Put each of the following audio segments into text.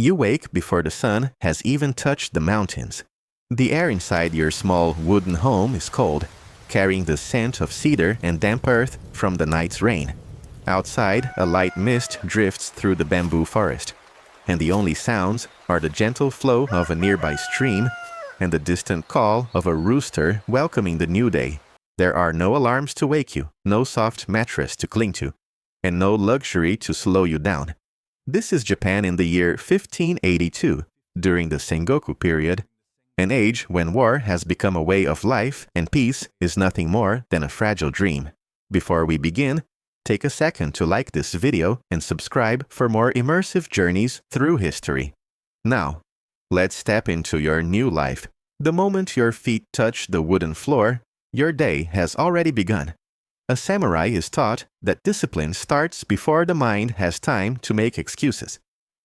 You wake before the sun has even touched the mountains. The air inside your small wooden home is cold, carrying the scent of cedar and damp earth from the night's rain. Outside, a light mist drifts through the bamboo forest, and the only sounds are the gentle flow of a nearby stream and the distant call of a rooster welcoming the new day. There are no alarms to wake you, no soft mattress to cling to, and no luxury to slow you down. This is Japan in the year 1582, during the Sengoku period, an age when war has become a way of life and peace is nothing more than a fragile dream. Before we begin, take a second to like this video and subscribe for more immersive journeys through history. Now, let's step into your new life. The moment your feet touch the wooden floor, your day has already begun. A samurai is taught that discipline starts before the mind has time to make excuses.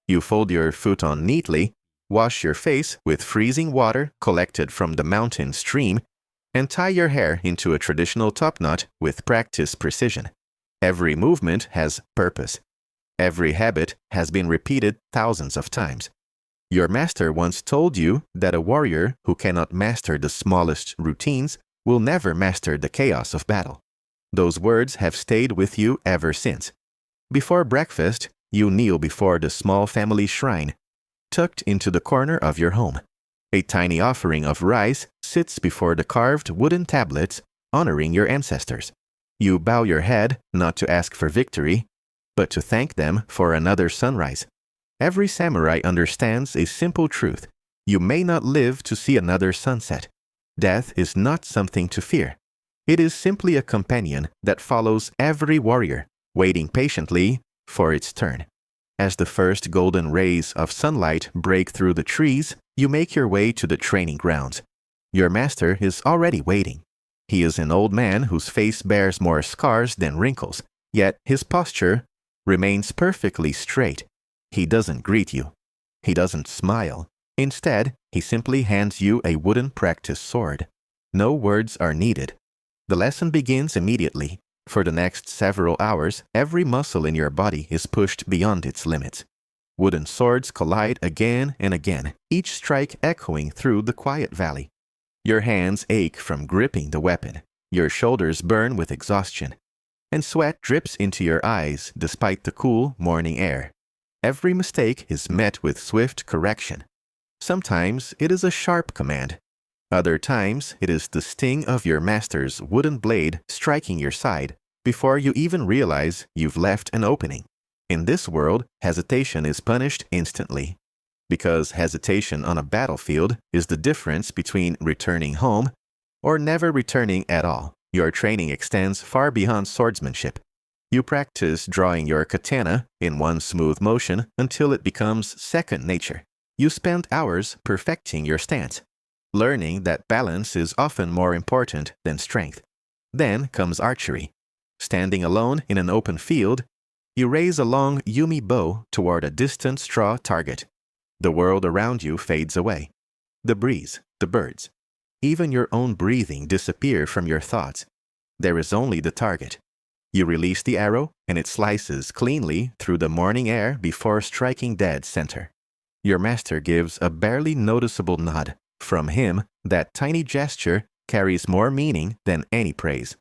You fold your futon neatly, wash your face with freezing water collected from the mountain stream, and tie your hair into a traditional topknot with practiced precision. Every movement has purpose. Every habit has been repeated thousands of times. Your master once told you that a warrior who cannot master the smallest routines will never master the chaos of battle. Those words have stayed with you ever since. Before breakfast, you kneel before the small family shrine, tucked into the corner of your home. A tiny offering of rice sits before the carved wooden tablets, honoring your ancestors. You bow your head not to ask for victory, but to thank them for another sunrise. Every samurai understands a simple truth. You may not live to see another sunset. Death is not something to fear. It is simply a companion that follows every warrior, waiting patiently for its turn. As the first golden rays of sunlight break through the trees, you make your way to the training grounds. Your master is already waiting. He is an old man whose face bears more scars than wrinkles, yet his posture remains perfectly straight. He doesn't greet you. He doesn't smile. Instead, he simply hands you a wooden practice sword. No words are needed. The lesson begins immediately. For the next several hours, every muscle in your body is pushed beyond its limits. Wooden swords collide again and again, each strike echoing through the quiet valley. Your hands ache from gripping the weapon. Your shoulders burn with exhaustion, and sweat drips into your eyes despite the cool morning air. Every mistake is met with swift correction. Sometimes it is a sharp command. Other times, it is the sting of your master's wooden blade striking your side before you even realize you've left an opening. In this world, hesitation is punished instantly. Because hesitation on a battlefield is the difference between returning home or never returning at all. Your training extends far beyond swordsmanship. You practice drawing your katana in one smooth motion until it becomes second nature. You spend hours perfecting your stance, learning that balance is often more important than strength. Then comes archery. Standing alone in an open field, you raise a long yumi bow toward a distant straw target. The world around you fades away. The breeze, the birds, even your own breathing disappear from your thoughts. There is only the target. You release the arrow, and it slices cleanly through the morning air before striking dead center. Your master gives a barely noticeable nod. From him, that tiny gesture carries more meaning than any praise.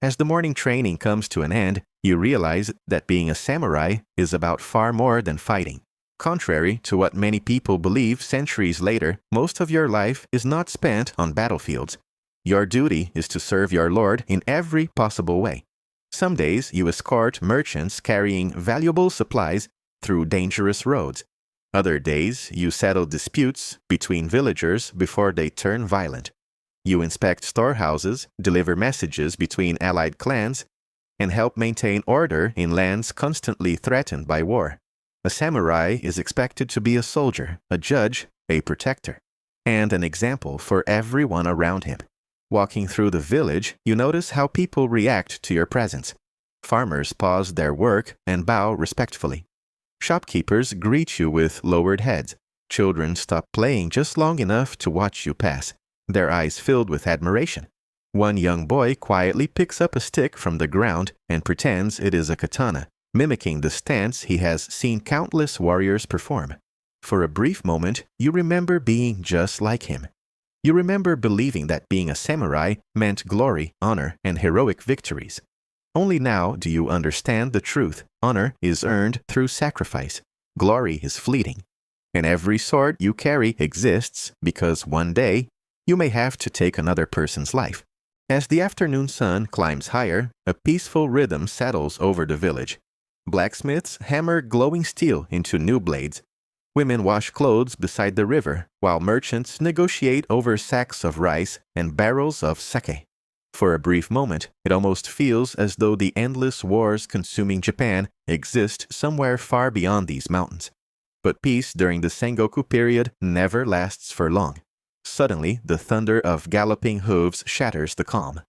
As the morning training comes to an end, you realize that being a samurai is about far more than fighting. Contrary to what many people believe centuries later, most of your life is not spent on battlefields. Your duty is to serve your lord in every possible way. Some days you escort merchants carrying valuable supplies through dangerous roads. Other days, you settle disputes between villagers before they turn violent. You inspect storehouses, deliver messages between allied clans, and help maintain order in lands constantly threatened by war. A samurai is expected to be a soldier, a judge, a protector, and an example for everyone around him. Walking through the village, you notice how people react to your presence. Farmers pause their work and bow respectfully. Shopkeepers greet you with lowered heads. Children stop playing just long enough to watch you pass, their eyes filled with admiration. One young boy quietly picks up a stick from the ground and pretends it is a katana, mimicking the stance he has seen countless warriors perform. For a brief moment, you remember being just like him. You remember believing that being a samurai meant glory, honor, and heroic victories. Only now do you understand the truth. Honor is earned through sacrifice. Glory is fleeting. And every sword you carry exists because one day you may have to take another person's life. As the afternoon sun climbs higher, a peaceful rhythm settles over the village. Blacksmiths hammer glowing steel into new blades. Women wash clothes beside the river, while merchants negotiate over sacks of rice and barrels of sake. For a brief moment, it almost feels as though the endless wars consuming Japan exist somewhere far beyond these mountains. But peace during the Sengoku period never lasts for long. Suddenly, the thunder of galloping hooves shatters the calm.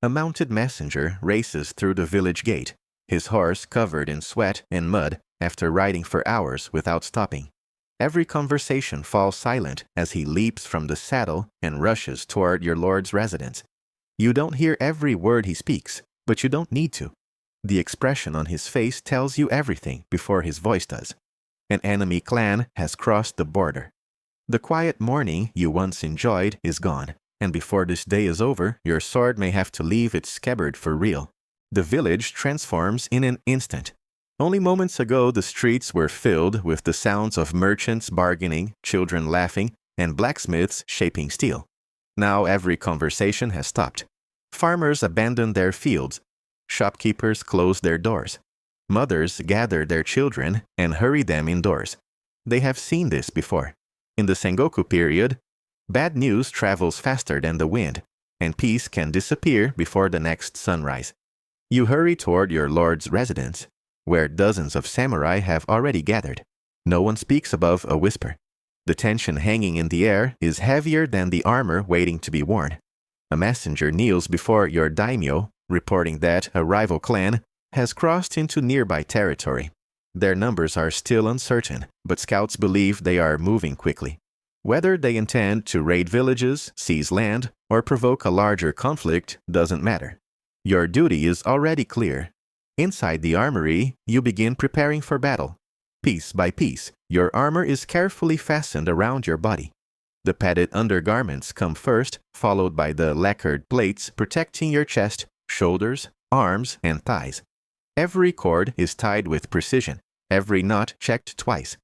A mounted messenger races through the village gate, his horse covered in sweat and mud after riding for hours without stopping. Every conversation falls silent as he leaps from the saddle and rushes toward your lord's residence. You don't hear every word he speaks, but you don't need to. The expression on his face tells you everything before his voice does. An enemy clan has crossed the border. The quiet morning you once enjoyed is gone, and before this day is over, your sword may have to leave its scabbard for real. The village transforms in an instant. Only moments ago, the streets were filled with the sounds of merchants bargaining, children laughing, and blacksmiths shaping steel. Now every conversation has stopped. Farmers abandon their fields. Shopkeepers close their doors. Mothers gather their children and hurry them indoors. They have seen this before. In the Sengoku period, bad news travels faster than the wind, and peace can disappear before the next sunrise. You hurry toward your lord's residence, where dozens of samurai have already gathered. No one speaks above a whisper. The tension hanging in the air is heavier than the armor waiting to be worn. A messenger kneels before your daimyo, reporting that a rival clan has crossed into nearby territory. Their numbers are still uncertain, but scouts believe they are moving quickly. Whether they intend to raid villages, seize land, or provoke a larger conflict doesn't matter. Your duty is already clear. Inside the armory, you begin preparing for battle. Piece by piece, your armor is carefully fastened around your body. The padded undergarments come first, followed by the lacquered plates protecting your chest, shoulders, arms, and thighs. Every cord is tied with precision, every knot checked twice.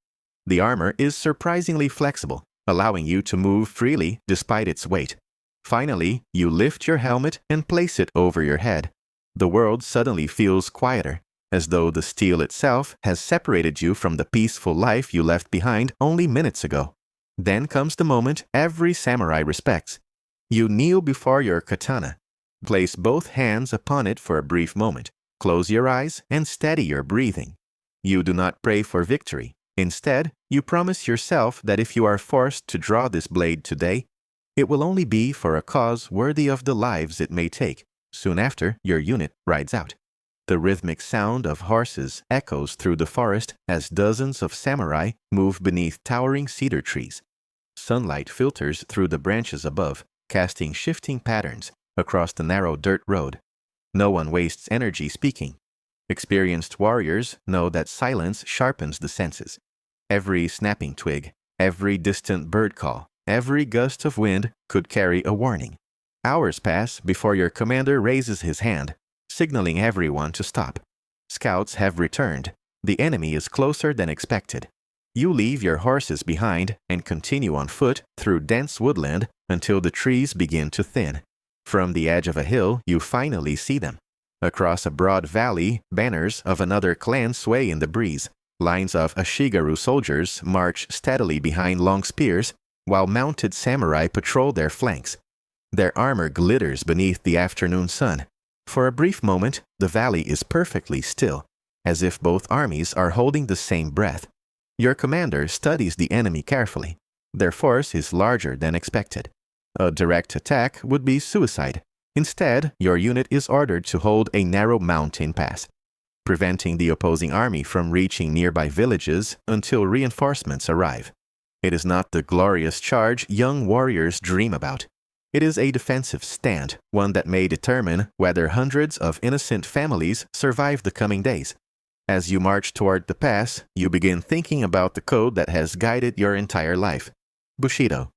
The armor is surprisingly flexible, allowing you to move freely despite its weight. Finally, you lift your helmet and place it over your head. The world suddenly feels quieter, as though the steel itself has separated you from the peaceful life you left behind only minutes ago. Then comes the moment every samurai respects. You kneel before your katana. Place both hands upon it for a brief moment. Close your eyes and steady your breathing. You do not pray for victory. Instead, you promise yourself that if you are forced to draw this blade today, it will only be for a cause worthy of the lives it may take. Soon after, your unit rides out. The rhythmic sound of horses echoes through the forest as dozens of samurai move beneath towering cedar trees. Sunlight filters through the branches above, casting shifting patterns across the narrow dirt road. No one wastes energy speaking. Experienced warriors know that silence sharpens the senses. Every snapping twig, every distant bird call, every gust of wind could carry a warning. Hours pass before your commander raises his hand, signaling everyone to stop. Scouts have returned. The enemy is closer than expected. You leave your horses behind and continue on foot through dense woodland until the trees begin to thin. From the edge of a hill, you finally see them. Across a broad valley, banners of another clan sway in the breeze. Lines of Ashigaru soldiers march steadily behind long spears, while mounted samurai patrol their flanks. Their armor glitters beneath the afternoon sun. For a brief moment, the valley is perfectly still, as if both armies are holding the same breath. Your commander studies the enemy carefully. Their force is larger than expected. A direct attack would be suicide. Instead, your unit is ordered to hold a narrow mountain pass, preventing the opposing army from reaching nearby villages until reinforcements arrive. It is not the glorious charge young warriors dream about. It is a defensive stand, one that may determine whether hundreds of innocent families survive the coming days. As you march toward the pass, you begin thinking about the code that has guided your entire life. Bushido.